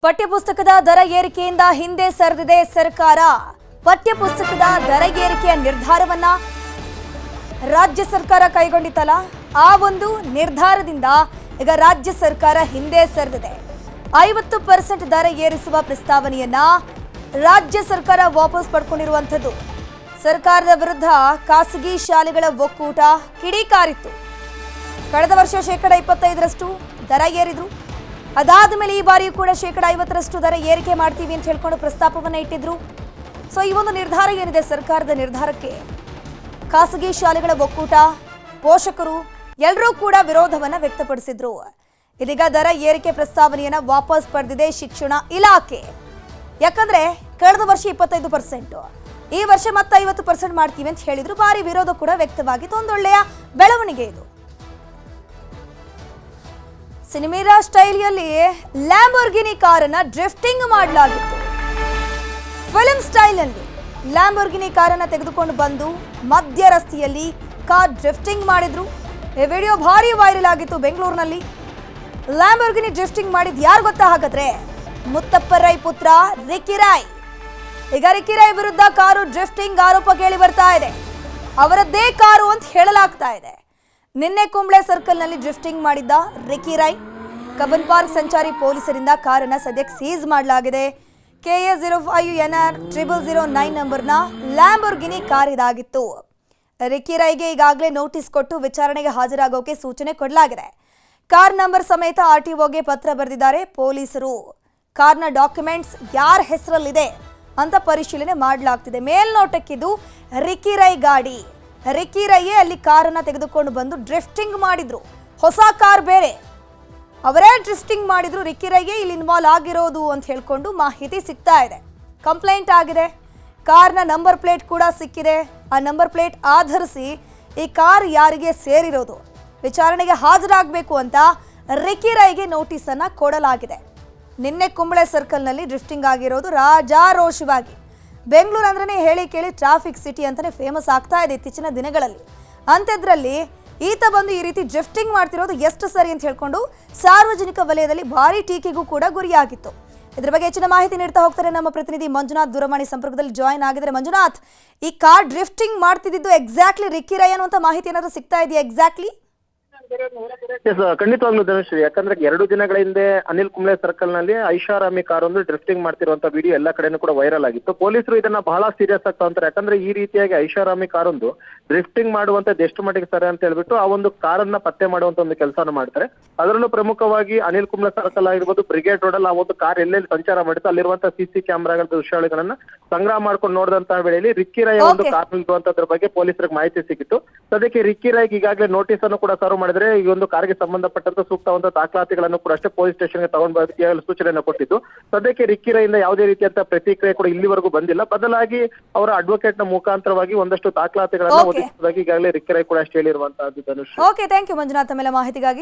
ಪಠ್ಯಪುಸ್ತಕದ ದರ ಏರಿಕೆಯಿಂದ ಹಿಂದೆ ಸರಿದಿದೆ ಸರ್ಕಾರ. ಪಠ್ಯಪುಸ್ತಕದ ದರ ಏರಿಕೆಯ ನಿರ್ಧಾರವನ್ನ ರಾಜ್ಯ ಸರ್ಕಾರ ಕೈಗೊಂಡಿತ್ತಲ್ಲ, ಆ ಒಂದು ನಿರ್ಧಾರದಿಂದ ಈಗ ರಾಜ್ಯ ಸರ್ಕಾರ ಹಿಂದೆ ಸರಿದಿದೆ. 50% ದರ ಏರಿಸುವ ಪ್ರಸ್ತಾವನೆಯನ್ನ ರಾಜ್ಯ ಸರ್ಕಾರ ವಾಪಸ್ ಪಡ್ಕೊಂಡಿರುವಂಥದ್ದು. ಸರ್ಕಾರದ ವಿರುದ್ಧ ಖಾಸಗಿ ಶಾಲೆಗಳ ಒಕ್ಕೂಟ ಕಿಡಿಕಾರಿತ್ತು. ಕಳೆದ ವರ್ಷ 25% ದರ ಏರಿದ್ರು. ಅದಾದ ಮೇಲೆ ಈ ಬಾರಿಯೂ ಕೂಡ 50% ದರ ಏರಿಕೆ ಮಾಡ್ತೀವಿ ಅಂತ ಹೇಳ್ಕೊಂಡು ಪ್ರಸ್ತಾಪವನ್ನ ಇಟ್ಟಿದ್ರು. ಸೊ ಈ ಒಂದು ನಿರ್ಧಾರ ಏನಿದೆ, ಸರ್ಕಾರದ ನಿರ್ಧಾರಕ್ಕೆ ಖಾಸಗಿ ಶಾಲೆಗಳ ಒಕ್ಕೂಟ, ಪೋಷಕರು ಎಲ್ಲರೂ ಕೂಡ ವಿರೋಧವನ್ನ ವ್ಯಕ್ತಪಡಿಸಿದ್ರು. ಇದೀಗ ದರ ಏರಿಕೆ ಪ್ರಸ್ತಾವನೆಯನ್ನ ವಾಪಸ್ ಪಡೆದಿದೆ ಶಿಕ್ಷಣ ಇಲಾಖೆ. ಯಾಕಂದ್ರೆ ಕಳೆದ ವರ್ಷ 25%, ಈ ವರ್ಷ ಮತ್ತೆ 50% ಮಾಡ್ತೀವಿ ಅಂತ ಹೇಳಿದ್ರು. ಭಾರಿ ವಿರೋಧ ಕೂಡ ವ್ಯಕ್ತವಾಗಿತ್ತು. ಒಂದೊಳ್ಳೆಯ ಬೆಳವಣಿಗೆ ಇದು. ಸಿನಿಮೀರಾ ಸ್ಟೈಲಿಯಲ್ಲಿ ಲ್ಯಾಂಬೋರ್ಗಿನಿ ಕಾರನ್ನ ಡ್ರಿಫ್ಟಿಂಗ್ ಮಾಡಲಾಗಿತ್ತು. ಫಿಲ್ಮ್ ಸ್ಟೈಲ್ನಲ್ಲಿ ಲ್ಯಾಂಬೋರ್ಗಿನಿ ಕಾರನ್ನ ತೆಗೆದುಕೊಂಡು ಬಂದು ಮಧ್ಯ ರಸ್ತೆಯಲ್ಲಿ ಕಾರ್ ಡ್ರಿಫ್ಟಿಂಗ್ ಮಾಡಿದ್ರು. ಈ ವಿಡಿಯೋ ಭಾರಿ ವೈರಲ್ ಆಗಿತ್ತು ಬೆಂಗಳೂರಿನಲ್ಲಿ. ಲ್ಯಾಂಬೋರ್ಗಿನಿ ಡ್ರಿಫ್ಟಿಂಗ್ ಮಾಡಿದ್ ಯಾರು ಗೊತ್ತಾ ಹಾಗಾದ್ರೆ? ಮುತ್ತಪ್ಪ ರೈ ಪುತ್ರ ರಿಕ್ಕಿ ರೈ. ಈಗ ರಿಕ್ಕಿ ರೈ ವಿರುದ್ಧ ಕಾರು ಡ್ರಿಫ್ಟಿಂಗ್ ಆರೋಪ ಕೇಳಿ ಬರ್ತಾ ಇದೆ. ಅವರದ್ದೇ ಕಾರು ಅಂತ ಹೇಳಲಾಗ್ತಾ ಇದೆ. ನಿನ್ನೆ ಕುಂಬ್ಳೆ ಸರ್ಕಲ್ನಲ್ಲಿ ಡ್ರಿಫ್ಟಿಂಗ್ ಮಾಡಿದ್ದ ರಿಕ್ಕಿ ರೈ. ಕಬ್ಬನ್ ಪಾರ್ಕ್ ಸಂಚಾರಿ ಪೊಲೀಸರಿಂದ ಕಾರನ್ನ ಸದ್ಯಕ್ಕೆ ಸೀಸ್ ಮಾಡಲಾಗಿದೆ. KA05NR 0009 ನಂಬರ್ನ ಲ್ಯಾಂಬೋರ್ಗಿನಿ ಕಾರ್ ಇದಾಗಿತ್ತು. ರಿಕ್ಕಿ ರೈಗೆ ಈಗಾಗಲೇ ನೋಟಿಸ್ ಕೊಟ್ಟು ವಿಚಾರಣೆಗೆ ಹಾಜರಾಗೋಕೆ ಸೂಚನೆ ಕೊಡಲಾಗಿದೆ. ಕಾರ್ ನಂಬರ್ ಸಮೇತ RTOಗೆ ಪತ್ರ ಬರೆದಿದ್ದಾರೆ ಪೊಲೀಸರು. ಕಾರ್ನ ಡಾಕ್ಯುಮೆಂಟ್ಸ್ ಯಾರ ಹೆಸರಲ್ಲಿದೆ ಅಂತ ಪರಿಶೀಲನೆ ಮಾಡಲಾಗ್ತಿದೆ. ಮೇಲ್ನೋಟಕ್ಕಿದು ರಿಕ್ಕಿ ರೈ ಗಾಡಿ. ರಿಕ್ಕಿ ರೈಯೇ ಅಲ್ಲಿ ಕಾರನ್ನ ತೆಗೆದುಕೊಂಡು ಬಂದು ಡ್ರಿಫ್ಟಿಂಗ್ ಮಾಡಿದ್ರು. ಹೊಸ ಕಾರ್ ಬೇರೆ, ಅವರೇ ಡ್ರಿಫ್ಟಿಂಗ್ ಮಾಡಿದ್ರು. ರಿಕ್ಕಿ ರೈಗೆ ಇಲ್ಲಿ ಇನ್ವಾಲ್ವ್ ಆಗಿರೋದು ಅಂತ ಹೇಳ್ಕೊಂಡು ಮಾಹಿತಿ ಸಿಗ್ತಾ ಇದೆ. ಕಂಪ್ಲೇಂಟ್ ಆಗಿದೆ. ಕಾರ್ನ ನಂಬರ್ ಪ್ಲೇಟ್ ಕೂಡ ಸಿಕ್ಕಿದೆ. ಆ ನಂಬರ್ ಪ್ಲೇಟ್ ಆಧರಿಸಿ ಈ ಕಾರ್ ಯಾರಿಗೆ ಸೇರಿರೋದು ವಿಚಾರಣೆಗೆ ಹಾಜರಾಗಬೇಕು ಅಂತ ರಿಕ್ಕಿ ರೈಗೆ ನೋಟಿಸ್ ಅನ್ನ ಕೊಡಲಾಗಿದೆ. ನಿನ್ನೆ ಕುಂಬಳೆ ಸರ್ಕಲ್ನಲ್ಲಿ ಡ್ರಿಫ್ಟಿಂಗ್ ಆಗಿರೋದು ರಾಜಾರೋಷವಾಗಿ. ಬೆಂಗಳೂರು ಅಂದ್ರೆ ಹೇಳಿ ಕೇಳಿ ಟ್ರಾಫಿಕ್ ಸಿಟಿ ಅಂತಾನೆ ಫೇಮಸ್ ಆಗ್ತಾ ಇದೆ ಇತ್ತೀಚಿನ ದಿನಗಳಲ್ಲಿ. ಅಂಥದ್ರಲ್ಲಿ ಈತ ಬಂದು ಈ ರೀತಿ ಡ್ರಿಫ್ಟಿಂಗ್ ಮಾಡ್ತಿರೋದು ಎಷ್ಟು ಸರಿ ಅಂತ ಹೇಳ್ಕೊಂಡು ಸಾರ್ವಜನಿಕ ವಲಯದಲ್ಲಿ ಭಾರಿ ಟೀಕೆಗೂ ಕೂಡ ಗುರಿಯಾಗಿತ್ತು. ಇದ್ರ ಬಗ್ಗೆ ಹೆಚ್ಚಿನ ಮಾಹಿತಿ ನೀಡ್ತಾ ಹೋಗ್ತಾರೆ ನಮ್ಮ ಪ್ರತಿನಿಧಿ ಮಂಜುನಾಥ್. ದೂರವಾಣಿ ಸಂಪರ್ಕದಲ್ಲಿ ಜಾಯಿನ್ ಆಗಿದ್ದಾರೆ. ಮಂಜುನಾಥ್, ಈ ಕಾರ್ ಡ್ರಿಫ್ಟಿಂಗ್ ಮಾಡ್ತಿದ್ದು ಎಕ್ಸಾಕ್ಟ್ಲಿ ರಿಕ್ಕಿ ರೈ ಅನ್ನುವಂತ ಮಾಹಿತಿ ಏನಾದ್ರು ಸಿಗ್ತಾ ಇದೆಯಾ ಎಕ್ಸಾಕ್ಟ್ಲಿ? ಖಂಡಿತವಾಗ್ಲೂ ಧನುಶ್ರೀ, ಯಾಕಂದ್ರೆ 2 ದಿನಗಳ ಹಿಂದೆ ಅನಿಲ್ ಕುಂಬ್ಳೆ ಸರ್ಕಲ್ ನಲ್ಲಿ ಐಷಾರಾಮಿ ಕಾರ್ ಒಂದು ಡ್ರಿಫ್ಟಿಂಗ್ ಮಾಡ್ತಿರುವಂತ ವಿಡಿಯೋ ಎಲ್ಲಾ ಕಡೆನೂ ಕೂಡ ವೈರಲ್ ಆಗಿತ್ತು. ಪೊಲೀಸರು ಇದನ್ನ ಬಹಳ ಸೀರಿಯಸ್ ಆಗ್ತಾ ಅಂತಾರೆ. ಯಾಕಂದ್ರೆ ಈ ರೀತಿಯಾಗಿ ಐಷಾರಾಮಿ ಕಾರ್ ಒಂದು ಡ್ರಿಫ್ಟಿಂಗ್ ಮಾಡುವಂತದ್ದು ಎಷ್ಟು ಮಟ್ಟಿಗೆ ಸರಿ ಅಂತ ಹೇಳ್ಬಿಟ್ಟು ಆ ಒಂದು ಕಾರನ್ನ ಪತ್ತೆ ಮಾಡುವಂತ ಒಂದು ಕೆಲಸನ ಮಾಡ್ತಾರೆ. ಅದರಲ್ಲೂ ಪ್ರಮುಖವಾಗಿ ಅನಿಲ್ ಕುಂಬ್ಳೆ ಸರ್ಕಲ್ ಆಗಿರ್ಬೋದು, ಬ್ರಿಗೇಡ್ ರೋಡ್ ಅಲ್ಲಿ ಆ ಒಂದು ಕಾರ್ ಎಲ್ಲೆಲ್ಲಿ ಸಂಚಾರ ಮಾಡಿತ್ತು ಅಲ್ಲಿರುವಂತಹ CC ಕ್ಯಾಮೆರಾಗಳ ದೃಶ್ಯಾವಳಿಗಳನ್ನ ಸಂಗ್ರಹ ಮಾಡ್ಕೊಂಡು ನೋಡಿದಂತಹ ವೇಳೆಯಲ್ಲಿ ರಿಕ್ಕಿ ರೈ ಒಂದು ಕಾರ್ ಇರುವಂತದ್ರ ಬಗ್ಗೆ ಪೊಲೀಸರಿಗೆ ಮಾಹಿತಿ ಸಿಕ್ಕಿತ್ತು. ಸದ್ಯಕ್ಕೆ ರಿಕ್ಕಿ ರೈಗೆ ಈಗಾಗಲೇ ನೋಟಿಸ್ ಅನ್ನು ಕೂಡ ಸರ್ವ್ ಮಾಡಿದ್ರೆ ಈ ಒಂದು ಕಾರ್ಗೆ ಸಂಬಂಧಪಟ್ಟಂತ ಸೂಕ್ತವಾದ ದಾಖಲಾತಿಗಳನ್ನು ಕೂಡ ಅಷ್ಟೇ ಪೊಲೀಸ್ ಸ್ಟೇಷನ್ಗೆ ತಗೊಂಡು ಬರೋದಕ್ಕೆ ಸೂಚನೆಯನ್ನು ಕೊಟ್ಟಿದ್ದು. ಸದ್ಯಕ್ಕೆ ರಿಕ್ಕಿ ರೈಯಿಂದ ಯಾವುದೇ ರೀತಿಯಂತ ಪ್ರತಿಕ್ರಿಯೆ ಕೂಡ ಇಲ್ಲಿವರೆಗೂ ಬಂದಿಲ್ಲ. ಬದಲಾಗಿ ಅವರ ಅಡ್ವೊಕೇಟ್ ನ ಮುಖಾಂತರವಾಗಿ ಒಂದಷ್ಟು ದಾಖಲಾತಿಗಳನ್ನು ಒದಗಿಸುವುದಾಗಿ ಈಗಾಗಲೇ ರಿಕ್ಕಿ ರೈ ಕೂಡ ಅಷ್ಟೇ ಹೇಳಿರುವಂತಹದ್ದು. Dhanush, okay, thank you Manjunath ತಮ್ಮೆಲ್ಲ ಮಾಹಿತಿಗಾಗಿ.